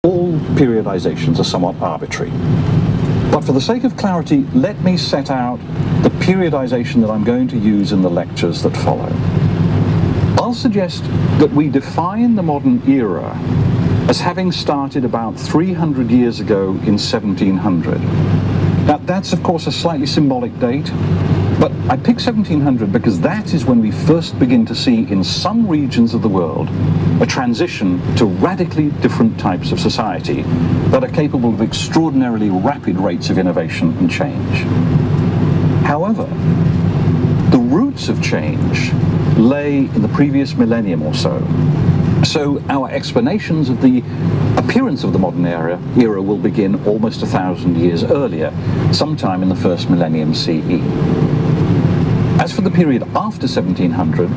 All periodizations are somewhat arbitrary. But for the sake of clarity, let me set out the periodization that I'm going to use in the lectures that follow. I'll suggest that we define the modern era as having started about 300 years ago in 1700. Now, that's of course a slightly symbolic date, but I picked 1700 because that is when we first begin to see in some regions of the world a transition to radically different types of society that are capable of extraordinarily rapid rates of innovation and change. However, the roots of change lay in the previous millennium or so. So our explanations of the appearance of the modern era will begin almost 1,000 years earlier, sometime in the first millennium CE. As for the period after 1700,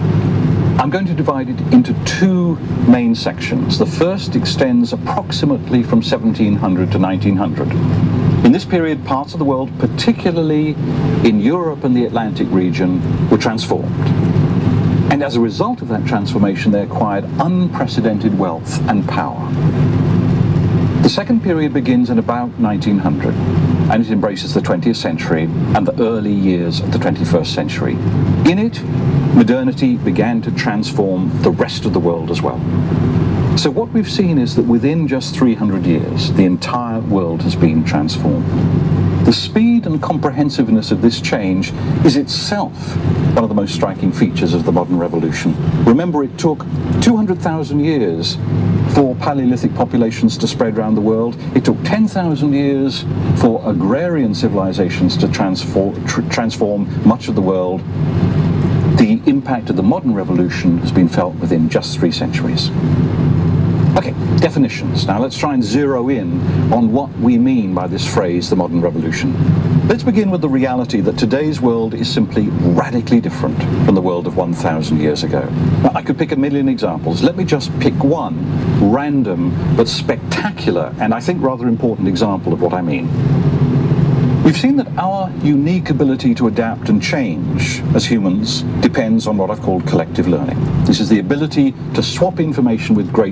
I'm going to divide it into two main sections. The first extends approximately from 1700 to 1900. In this period, parts of the world, particularly in Europe and the Atlantic region, were transformed. And as a result of that transformation, they acquired unprecedented wealth and power. The second period begins in about 1900, and it embraces the 20th century and the early years of the 21st century. In it, modernity began to transform the rest of the world as well. So what we've seen is that within just 300 years, the entire world has been transformed. The speed and comprehensiveness of this change is itself one of the most striking features of the modern revolution. Remember, it took 200,000 years for Paleolithic populations to spread around the world. It took 10,000 years for agrarian civilizations to transform much of the world. The impact of the modern revolution has been felt within just 3 centuries. Okay, definitions. Now let's try and zero in on what we mean by this phrase, the modern revolution. Let's begin with the reality that today's world is simply radically different from the world of 1,000 years ago. Now, I could pick a million examples. Let me just pick one random but spectacular and I think rather important example of what I mean. We've seen that our unique ability to adapt and change as humans depends on what I've called collective learning. This is the ability to swap information with great